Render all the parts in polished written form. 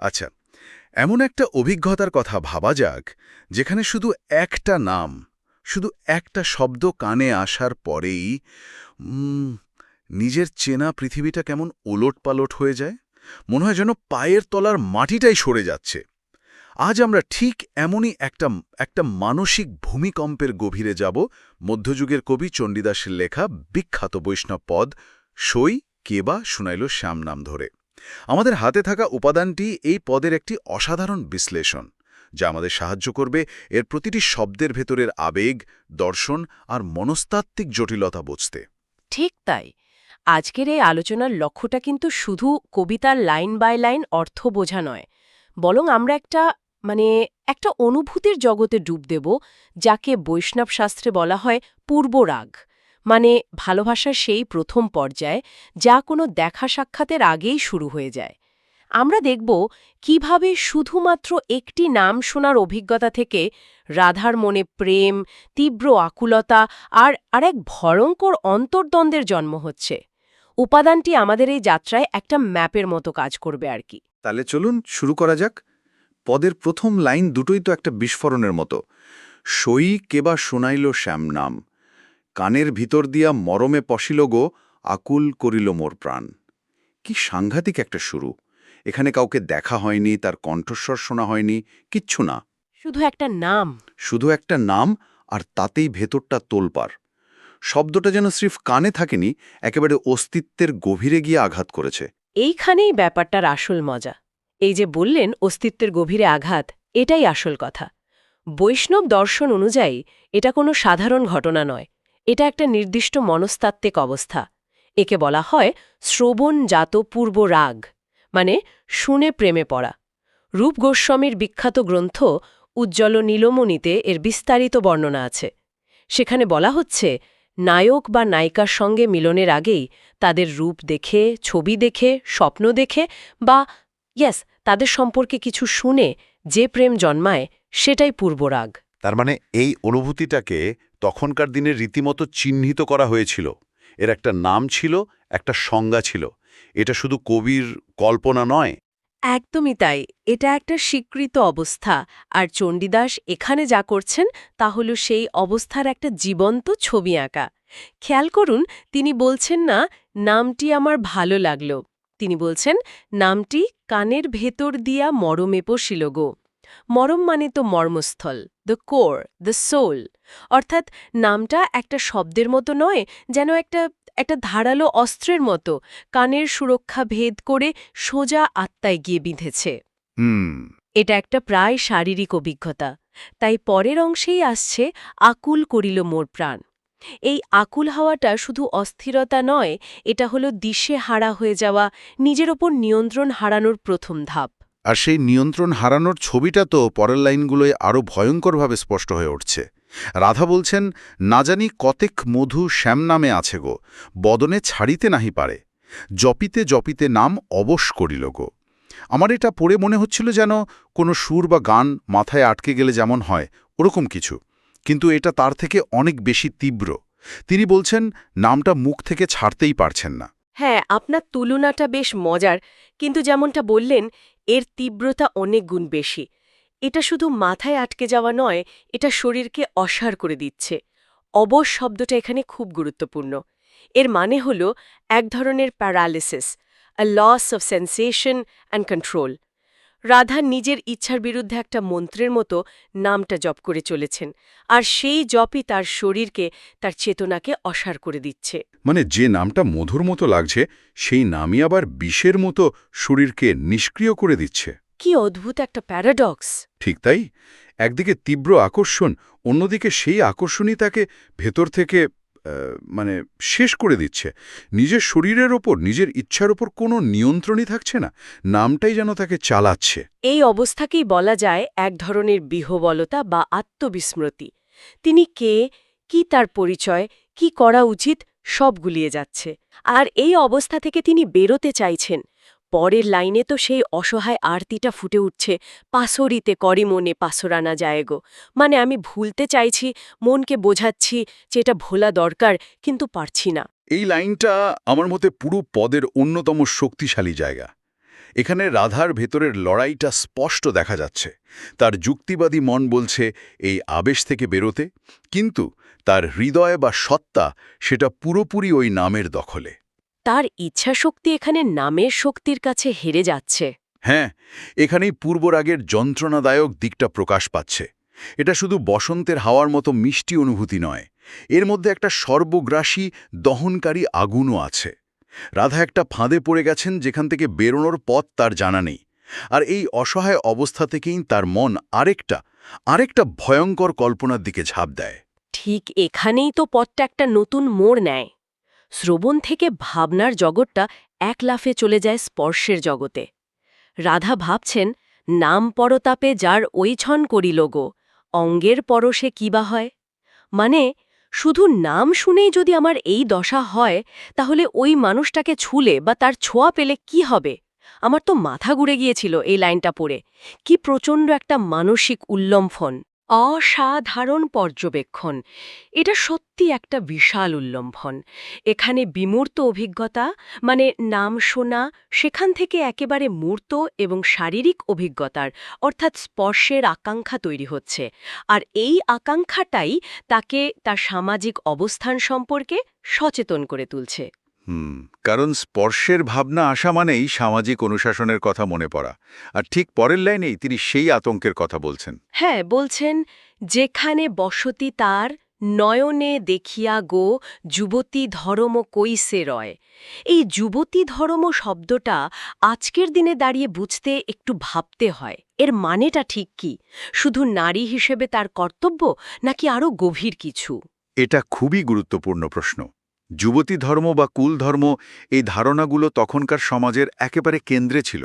আচ্ছা, এমন একটা অভিজ্ঞতার কথা ভাবা যাক যেখানে শুধু একটা নাম, শুধু একটা শব্দ কানে আসার পরেই উম, নিজের চেনা পৃথিবীটা কেমন ওলটপালট হয়ে যায়। মনে হয় যেন পায়ের তলার মাটিটাই সরে যাচ্ছে। আজ আমরা ঠিক এমনই একটা একটা মানসিক ভূমিকম্পের গভীরে যাব। মধ্যযুগের কবি চণ্ডীদাসের লেখা বিখ্যাত বৈষ্ণব পদ সই কে বা শুনাইল শ্যাম নাম ধরে। আমাদের হাতে থাকা উপাদানটি এই পদের একটি অসাধারণ বিশ্লেষণ, যা আমাদের সাহায্য করবে এর প্রতিটি শব্দের ভেতরের আবেগ, দর্শন আর মনস্তাত্ত্বিক জটিলতা বুঝতে। ঠিক তাই। আজকের এই আলোচনার লক্ষ্যটা কিন্তু শুধু কবিতার লাইন বাই লাইন অর্থ বোঝা নয়, বরং আমরা একটা অনুভূতির জগতে ডুব দেব, যাকে বৈষ্ণব শাস্ত্রে বলা হয় পূর্বরাগ, মানে ভালোবাসার সেই প্রথম পর্যায়, যা কোনো দেখা সাক্ষাতের আগেই শুরু হয়ে যায়। আমরা দেখব কিভাবে শুধুমাত্র একটি নাম শোনার অভিজ্ঞতা থেকে রাধার মনে প্রেম, তীব্র আকুলতা আর এক ভয়ঙ্কর অন্তর্দ্বন্দ্বের জন্ম হচ্ছে। উপাদানটি আমাদের এই যাত্রায় একটা ম্যাপের মতো কাজ করবে আর কি। তাহলে চলুন শুরু করা যাক। পদের প্রথম লাইন দুটোই তো একটা বিস্ফোরণের মতো। সই কেবা শুনাইল শ্যাম নাম, কানের ভিতর দিয়া মরমে পশিল গো, আকুল করিল মোর প্রাণ। কি সাংঘাতিক একটা শুরু! এখানে কাউকে দেখা হয়নি, তার কণ্ঠস্বর শোনা হয়নি, কিচ্ছু না। শুধু একটা নাম। শুধু একটা নাম, আর তাতেই ভেতরটা তোলপাড়। শব্দটা যেন স্রেফ কানে থাকেনি, একেবারে অস্তিত্বের গভীরে গিয়ে আঘাত করেছে। এইখানেই ব্যাপারটার আসল মজা। এই যে বললেন অস্তিত্বের গভীরে আঘাত, এটাই আসল কথা। বৈষ্ণব দর্শন অনুযায়ী এটা কোনো সাধারণ ঘটনা নয়, এটা একটা নির্দিষ্ট মনস্তাত্ত্বিক অবস্থা। একে বলা হয় শ্রবণজাত পূর্ব রাগ, মানে শুনে প্রেমে পড়া। রূপ গোস্বামীর বিখ্যাত গ্রন্থ উজ্জ্বল নীলমণিতে এর বিস্তারিত বর্ণনা আছে। সেখানে বলা হচ্ছে, নায়ক বা নায়িকার সঙ্গে মিলনের আগেই তাদের রূপ দেখে, ছবি দেখে, স্বপ্ন দেখে বা তাদের সম্পর্কে কিছু শুনে যে প্রেম জন্মায়, সেটাই পূর্বরাগ। তার মানে এই অনুভূতিটাকে তখনকার দিনে রীতিমতো চিহ্নিত করা হয়েছিল। এর একটা নাম ছিল, একটা সংজ্ঞা ছিল। এটা শুধু কবির কল্পনা নয়। একদমই তাই। এটা একটা স্বীকৃত অবস্থা। আর চণ্ডীদাস এখানে যা করছেন তা হল সেই অবস্থার একটা জীবন্ত ছবি আঁকা। খেয়াল করুন, তিনি বলছেন না নামটি আমার ভালো লাগল, তিনি বলছেন নামটি কানের ভেতর দিয়া মরমে পশিল গো। মরম মানে তো মর্মস্থল, দ্য কোর, দ্য সোল। অর্থাৎ নামটা একটা শব্দের মতো নয়, যেন একটা একটা ধারালো অস্ত্রের মতো কানের সুরক্ষা ভেদ করে সোজা আত্মায় গিয়ে বিঁধেছে। এটা একটা প্রায় শারীরিক অভিজ্ঞতা। তাই পরের অংশেই আসছে আকুল করিল মোর প্রাণ। এই আকুল হওয়াটা শুধু অস্থিরতা নয়, এটা হলো দিশে হারা হয়ে যাওয়া, নিজের ওপর নিয়ন্ত্রণ হারানোর প্রথম ধাপ। আর সেই নিয়ন্ত্রণ হারানোর ছবিটা তো পরের লাইনগুলোয় আরও ভয়ঙ্করভাবে স্পষ্ট হয়ে উঠছে। রাধা বলছেন, না জানি কতেক মধু শ্যাম নামে আছে গো, বদনে ছাড়িতে নাহি পারে, জপিতে জপিতে নাম অবশ করিল গো। আমার এটা পড়ে মনে হচ্ছিল যেন কোনো সুর বা গান মাথায় আটকে গেলে যেমন হয় ওরকম কিছু, কিন্তু এটা তার থেকে অনেক বেশি তীব্র। তিনি বলছেন নামটা মুখ থেকে ছাড়তেই পারছেন না। হ্যাঁ, আপনার তুলনাটা বেশ মজার, কিন্তু যেমনটা বললেন, এর তীব্রতা অনেক গুণ বেশি। এটা শুধু মাথায় আটকে যাওয়া নয়, এটা শরীরকে অসাড় করে দিচ্ছে। অবশ শব্দটা এখানে খুব গুরুত্বপূর্ণ। এর মানে হল এক ধরনের paralysis, a loss of sensation and control. Radha নিজের ইচ্ছার বিরুদ্ধে একটা মন্ত্রের মতো নামটা জপ করে চলেছেন, আর সেই জপই তার শরীরকে, তার চেতনাকে অসাড় করে দিচ্ছে। মানে যে নামটা মধুর মতো লাগছে, সেই নামই আবার বিষের মতো শরীরকে নিষ্ক্রিয় করে দিচ্ছে। কি অদ্ভুত একটা প্যারাডক্স! ঠিক তাই। একদিকে তীব্র আকর্ষণ, অন্যদিকে সেই আকর্ষণই তাকে ভেতর থেকে মানে শেষ করে দিচ্ছে। নিজের শরীরের ওপর, নিজের ইচ্ছার ওপর কোনো নিয়ন্ত্রণই থাকছে না, নামটাই যেন তাকে চালাচ্ছে। এই অবস্থাকেই বলা যায় এক ধরনের বিহ্বলতা বা আত্মবিস্মৃতি। তিনি কে, কি তার পরিচয়, কি করা উচিত, সব গুলিয়ে যাচ্ছে। আর এই অবস্থা থেকে তিনি বেরোতে চাইছেন। পরের লাইনে তো সেই অসহায় আরতিটা ফুটে উঠছে, পাসরিতে করি মনে পাসরানা যায়গো। মানে আমি ভুলতে চাইছি, মনকে বোঝাচ্ছি যে এটা ভোলা দরকার, কিন্তু পারছি না। এই লাইনটা আমার মতে পুরো পদের অন্যতম শক্তিশালী জায়গা। এখানে রাধার ভেতরের লড়াইটা স্পষ্ট দেখা যাচ্ছে। তার যুক্তিবাদী মন বলছে এই আবেশ থেকে বেরোতে, কিন্তু তার হৃদয় বা সত্তা সেটা পুরোপুরি ওই নামের দখলে। তার ইচ্ছাশক্তি এখানে নামের শক্তির কাছে হেরে যাচ্ছে। হ্যাঁ, এখানেই পূর্বরাগের যন্ত্রণাদায়ক দিকটা প্রকাশ পাচ্ছে। এটা শুধু বসন্তের হাওয়ার মতো মিষ্টি অনুভূতি নয়, এর মধ্যে একটা সর্বগ্রাসী দহনকারী আগুনও আছে। রাধা একটা ফাঁদে পড়ে গেছেন যেখান থেকে বেরোনোর পথ তার জানা নেই। আর এই অসহায় অবস্থা থেকেই তার মন আরেকটা ভয়ঙ্কর কল্পনার দিকে ঝাঁপ দেয়। ঠিক এখানেই তো পথটা একটা নতুন মোড় নেয়। শ্রবণ থেকে ভাবনার জগৎটা এক লাফে চলে যায় স্পর্শের জগতে। রাধা ভাবছেন, নাম পরতাপে যার ওই ছন করিল গো, অঙ্গের পরশে কি বা হয়। মানে, শুধু নাম শুনেই যদি আমার এই দশা হয়, তাহলে ওই মানুষটাকে ছুলে বা তার ছোঁয়া পেলে কি হবে? আমার তো মাথা ঘুরে গিয়েছিল এই লাইনটা পড়ে। কি প্রচণ্ড একটা মানসিক উল্লম্ফন, অসাধারণ পর্যবেক্ষণ। এটা সত্যি একটা বিশাল উল্লম্ফন। এখানে বিমূর্ত অভিজ্ঞতা, মানে নাম শোনা, সেখান থেকে একেবারে মূর্ত এবং শারীরিক অভিজ্ঞতার, অর্থাৎ স্পর্শের আকাঙ্ক্ষা তৈরি হচ্ছে। আর এই আকাঙ্ক্ষাটাই তাকে তার সামাজিক অবস্থান সম্পর্কে সচেতন করে তুলছে। কারণ স্পর্শের ভাবনা আসা মানেই সামাজিক অনুশাসনের কথা মনে পড়া। আর ঠিক পরের লাইনেই তিনি সেই আতঙ্কের কথা বলছেন। হ্যাঁ, বলছেন, যেখানে বসতি তার নয়নে দেখিয়া গো যুবতী ধর্ম কইসে রয়। এই যুবতী ধর্ম শব্দটা আজকের দিনে দাঁড়িয়ে বুঝতে একটু ভাবতে হয়। এর মানেটা ঠিক কি? শুধু নারী হিসেবে তার কর্তব্য, নাকি আরও গভীর কিছু? এটা খুবই গুরুত্বপূর্ণ প্রশ্ন। যুবতী ধর্ম বা কুল ধর্ম, এই ধারণাগুলো তখনকার সমাজের একেবারে কেন্দ্রে ছিল।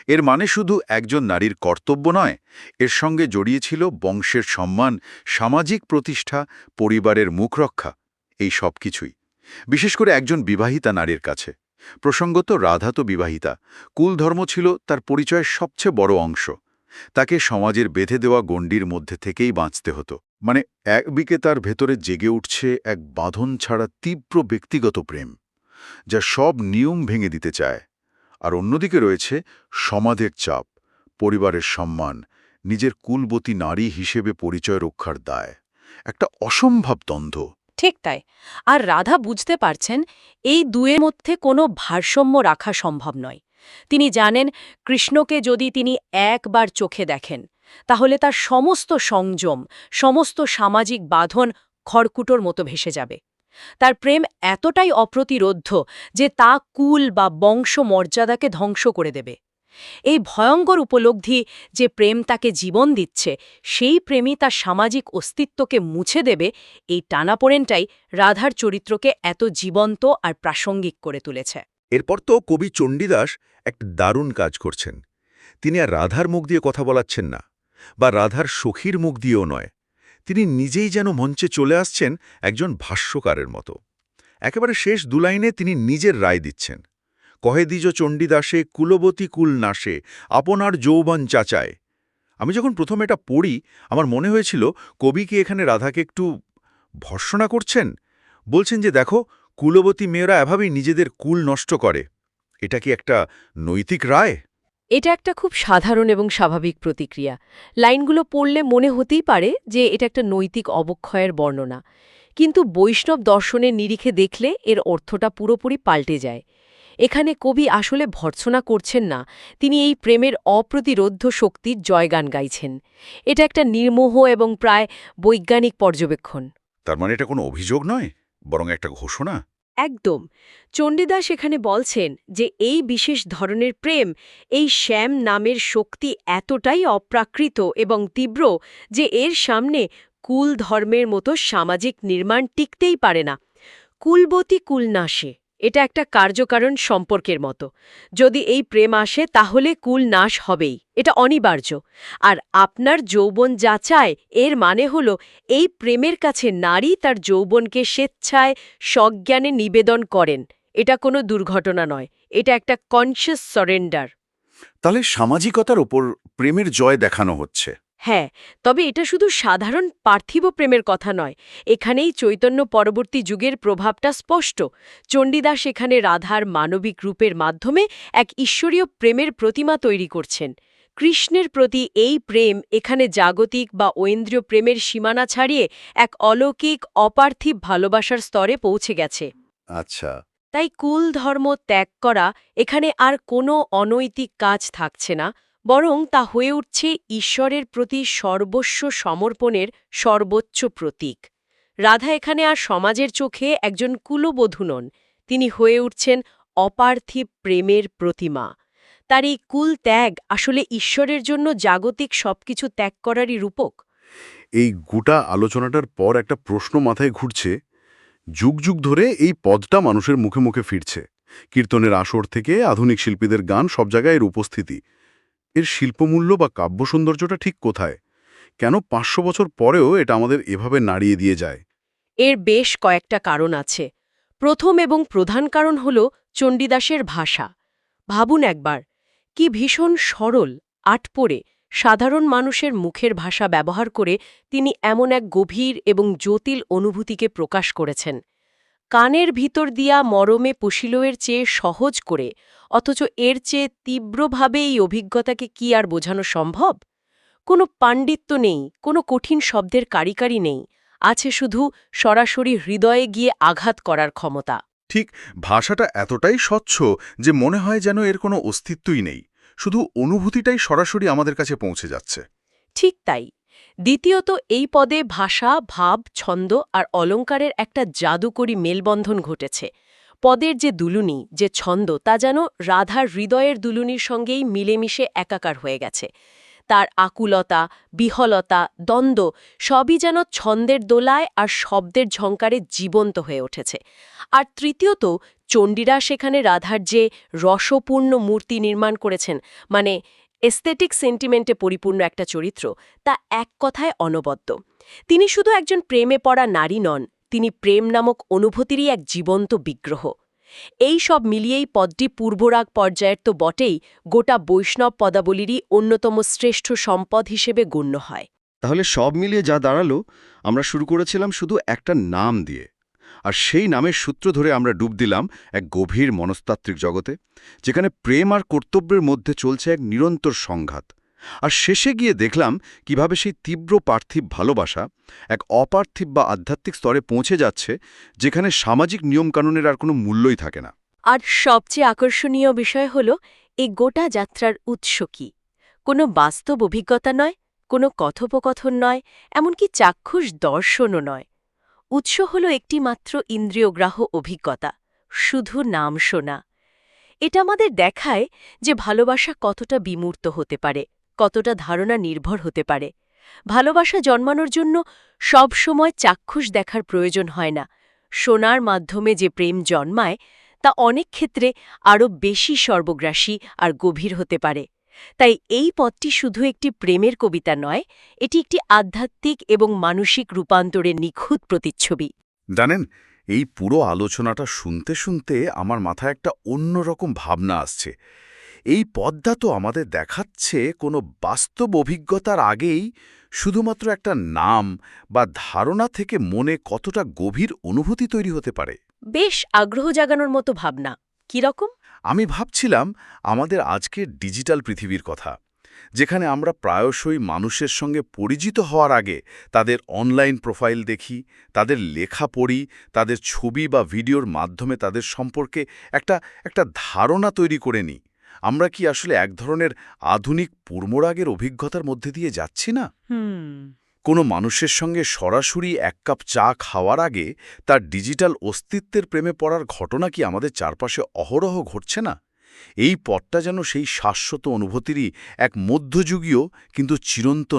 এর মানে শুধু একজন নারীর কর্তব্য নয়, এর সঙ্গে জড়িয়েছিল বংশের সম্মান, সামাজিক প্রতিষ্ঠা, পরিবারের মুখরক্ষা, এই সব কিছুই। বিশেষ করে একজন বিবাহিতা নারীর কাছে। প্রসঙ্গত রাধা তো বিবাহিতা, কুল ধর্ম ছিল তার পরিচয়ের সবচেয়ে বড় অংশ। তাকে সমাজের বেঁধে দেওয়া গণ্ডির মধ্যে থেকেই বাঁচতে হতো। মানে একদিকে তার ভেতরে জেগে উঠছে এক বাঁধন ছাড়া তীব্র ব্যক্তিগত প্রেম, যা সব নিয়ম ভেঙে দিতে চায়। আর অন্যদিকে রয়েছে সমাজের চাপ, পরিবারের সম্মান, নিজের কুলবতী নারী হিসেবে পরিচয় রক্ষার দায়। একটা অসম্ভব দ্বন্দ্ব। ঠিক তাই। আর রাধা বুঝতে পারছেন, এই দুয়ের মধ্যে কোনো ভারসাম্য রাখা সম্ভব নয়। তিনি জানেন, কৃষ্ণকে যদি তিনি একবার চোখে দেখেন, তাহলে তার সমস্ত সংযম, সমস্ত সামাজিক বাঁধন খড়কুটোর মতো ভেসে যাবে। তার প্রেম এতটাই অপ্রতিরোধ্য যে তা কুল বা বংশ মর্যাদাকে ধ্বংস করে দেবে। এই ভয়ঙ্কর উপলব্ধি যে প্রেম তাকে জীবন দিচ্ছে, সেই প্রেমই তার সামাজিক অস্তিত্বকে মুছে দেবে, এই টানাপোড়েনটাই রাধার চরিত্রকে এত জীবন্ত আর প্রাসঙ্গিক করে তুলেছে। এরপর তো কবি চণ্ডীদাস একটা দারুণ কাজ করছেন। তিনি আর রাধার মুখ দিয়ে কথা বলাচ্ছেন না, বা রাধার সখীর মুখ দিয়েও নয়। তিনি নিজেই যেন মঞ্চে চলে আসছেন একজন ভাষ্যকারের মতো। একেবারে শেষ দুলাইনে তিনি নিজের রায় দিচ্ছেন। কহে দ্বিজ চণ্ডীদাসে কুলবতী কুল নাশে আপনার যৌবন চাচায়। আমি যখন প্রথম এটা পড়ি, আমার মনে হয়েছিল কবি কি এখানে রাধাকে একটু ভর্ৎসনা করছেন। বলছেন যে দেখো, কুলবতী মেয়েরা এভাবেই নিজেদের কুল নষ্ট করে। এটা কি একটা নৈতিক রায়? এটা একটা খুব সাধারণ এবং স্বাভাবিক প্রতিক্রিয়া। লাইনগুলো পড়লে মনে হতেই পারে যে এটা একটা নৈতিক অবক্ষয়ের বর্ণনা। কিন্তু বৈষ্ণব দর্শনের নিরিখে দেখলে এর অর্থটা পুরোপুরি পাল্টে যায়। এখানে কবি আসলে ভর্ৎসনা করছেন না, তিনি এই প্রেমের অপ্রতিরোধ্য শক্তির জয়গান গাইছেন। এটা একটা নির্মোহ এবং প্রায় বৈজ্ঞানিক পর্যবেক্ষণ। তার মানে এটা কোনো অভিযোগ নয়, বরং একটা ঘোষণা। একদম। চণ্ডীদাস এখানে বলছেন যে এই বিশেষ ধরনের প্রেম, এই শ্যাম নামের শক্তি এতটাই অপ্রাকৃত এবং তীব্র যে এর সামনে কুল ধর্মের মতো সামাজিক নির্মাণ টিকতেই পারে না। কুলবতী কুলনাশে, এটা একটা কার্যকারণ সম্পর্কের মতো। যদি এই প্রেম আসে তাহলে কুল নাশ হবেই, এটা অনিবার্য। আর আপনার যৌবন যাচায়, এর মানে হলো এই প্রেমের কাছে নারী তার যৌবনকে স্বেচ্ছায় সজ্ঞানে নিবেদন করেন। এটা কোনো দুর্ঘটনা নয়, এটা একটা কনশিয়াস সারেন্ডার। তাহলে সামাজিকতার ওপর প্রেমের জয় দেখানো হচ্ছে। হ্যাঁ, তবে এটা শুধু সাধারণ পার্থিব প্রেমের কথা নয়। এখানেই চৈতন্য পরবর্তী যুগের প্রভাবটা স্পষ্ট। চণ্ডীদাস এখানে রাধার মানবিক রূপের মাধ্যমে এক ঈশ্বরীয় প্রেমের প্রতিমা তৈরি করছেন। কৃষ্ণের প্রতি এই প্রেম এখানে জাগতিক বা ঐন্দ্রিয় প্রেমের সীমানা ছাড়িয়ে এক অলৌকিক অপার্থিব ভালোবাসার স্তরে পৌঁছে গেছে। আচ্ছা, তাই কুল ধর্ম ত্যাগ করা এখানে আর কোনো অনৈতিক কাজ থাকছে না, বরং তা হয়ে উঠছে ঈশ্বরের প্রতি সর্বস্ব সমর্পণের সর্বোচ্চ প্রতীক। রাধা এখানে আর সমাজের চোখে একজন কুলবধূ নন, তিনি হয়ে উঠছেন অপার্থিব প্রেমের প্রতিমা। তার এই কুল ত্যাগ আসলে ঈশ্বরের জন্য জাগতিক সবকিছু ত্যাগ করারই রূপক। এই গোটা আলোচনাটার পর একটা প্রশ্ন মাথায় ঘুরছে। যুগ যুগ ধরে এই পদটা মানুষের মুখে মুখে ফিরছে। কীর্তনের আসর থেকে আধুনিক শিল্পীদের গান, সব জায়গায় এর উপস্থিতি। এর শিল্পমূল্য বা কাব্য সৌন্দর্যটা ঠিক কোথায়? কেন ৫০০ বছর পরেও এটা আমাদের এভাবে নাড়িয়ে দিয়ে যায়? এর বেশ কয়েকটা কারণ আছে। প্রথম এবং প্রধান কারণ হল চণ্ডীদাসের ভাষা। ভাবুন একবার, কি ভীষণ সরল, আটপোড়ে, সাধারণ মানুষের মুখের ভাষা ব্যবহার করে তিনি এমন এক গভীর এবং জটিল অনুভূতিকে প্রকাশ করেছেন। কানের ভিতর দিয়া মরমে পশিলয়ের চেয়ে সহজ করে, অথচ এর চেয়ে তীব্রভাবে এই অভিজ্ঞতাকে কি আর বোঝানো সম্ভব? কোনো পাণ্ডিত্য নেই, কোনো কঠিন শব্দের কারিকারি নেই, আছে শুধু সরাসরি হৃদয়ে গিয়ে আঘাত করার ক্ষমতা। ঠিক, ভাষাটা এতটাই স্বচ্ছ যে মনে হয় যেন এর কোনো অস্তিত্বই নেই, শুধু অনুভূতিটাই সরাসরি আমাদের কাছে পৌঁছে যাচ্ছে। ঠিক তাই। দ্বিতীয়ত, এই পদে ভাষা, ভাব, ছন্দ আর অলঙ্কারের একটা জাদুকরী মেলবন্ধন ঘটেছে। পদের যে দুলুনি, যে ছন্দ, তা যেন রাধার হৃদয়ের দুলুনির সঙ্গেই মিলেমিশে একাকার হয়ে গেছে। তার আকুলতা, বিহলতা, দ্বন্দ্ব সবই যেন ছন্দের দোলায় আর শব্দের ঝঙ্কারে জীবন্ত হয়ে উঠেছে। আর তৃতীয়ত, চণ্ডীরা সেখানে রাধার যে রসপূর্ণ মূর্তি নির্মাণ করেছেন, মানে এস্থেটিক সেন্টিমেন্টে পরিপূর্ণ একটা চরিত্র, তা এক কথায় অনবদ্য। তিনি শুধু একজন প্রেমে পড়া নারী নন, তিনি প্রেম নামক অনুভূতিরই এক জীবন্ত বিগ্রহ। এই সব মিলিয়েই পদটি পূর্বরাগ পর্যায়ের তো বটেই, গোটা বৈষ্ণব পদাবলীরই অন্যতম শ্রেষ্ঠ সম্পদ হিসেবে গণ্য হয়। তাহলে সব মিলিয়ে যা দাঁড়ালো, আমরা শুরু করেছিলাম শুধু একটা নাম দিয়ে, আর সেই নামের সূত্র ধরে আমরা ডুব দিলাম এক গভীর মনস্তাত্ত্বিক জগতে, যেখানে প্রেম আর কর্তব্যের মধ্যে চলছে এক নিরন্তর সংঘাত। আর শেষে গিয়ে দেখলাম কিভাবে সেই তীব্র পার্থিব ভালোবাসা এক অপার্থিব বা আধ্যাত্মিক স্তরে পৌঁছে যাচ্ছে, যেখানে সামাজিক নিয়মকানুনের আর কোনো মূল্যই থাকে না। আর সবচেয়ে আকর্ষণীয় বিষয় হল, এই গোটা যাত্রার উৎস কি? কোনো বাস্তব অভিজ্ঞতা নয়, কোনো কথোপকথন নয়, এমনকি চাক্ষুষ দর্শনও নয়। উৎস হল একটি মাত্র ইন্দ্রিয়গ্রাহ্য অভিজ্ঞতা, শুধু নাম শোনা। এটা আমাদের দেখায় যে ভালোবাসা কতটা বিমূর্ত হতে পারে, কতটা ধারণা নির্ভর হতে পারে। ভালোবাসা জন্মানোর জন্য সব সময় চাক্ষুষ দেখার প্রয়োজন হয় না। শোনার মাধ্যমে যে প্রেম জন্মায়, তা অনেক ক্ষেত্রে আরও বেশি সর্বগ্রাসী আর গভীর হতে পারে। তাই এই পদটি শুধু একটি প্রেমের কবিতা নয়, এটি একটি আধ্যাত্মিক এবং মানসিক রূপান্তরের নিখুঁত প্রতিচ্ছবি। জানেন, এই পুরো আলোচনাটা শুনতে শুনতে আমার মাথায় একটা অন্যরকম ভাবনা আসছে। এই পদ্মা তো আমাদের দেখাচ্ছে কোনো বাস্তব অভিজ্ঞতার আগেই শুধুমাত্র একটা নাম বা ধারণা থেকে মনে কতটা গভীর অনুভূতি তৈরি হতে পারে। বেশ আগ্রহ জাগানোর মতো ভাবনা। কিরকম? আমি ভাবছিলাম আমাদের আজকের ডিজিটাল পৃথিবীর কথা, যেখানে আমরা প্রায়শই মানুষের সঙ্গে পরিচিত হওয়ার আগে তাদের অনলাইন প্রোফাইল দেখি, তাদের লেখা পড়ি, তাদের ছবি বা ভিডিওর মাধ্যমে তাদের সম্পর্কে একটা ধারণা তৈরি করে নিই। আমরা কি আসলে এক ধরনের আধুনিক পূর্বরাগের অভিজ্ঞতার মধ্যে দিয়ে যাচ্ছি না? কোনো মানুষের সঙ্গে সরাসরি এক কাপ চা খাওয়ার আগে তার ডিজিটাল অস্তিত্বের প্রেমে পড়ার ঘটনা কি আমাদের চারপাশে অহরহ ঘটছে না? এই পথটা যেন সেই শাশ্বত অনুভূতিরই এক মধ্যযুগীয় কিন্তু চিরন্তন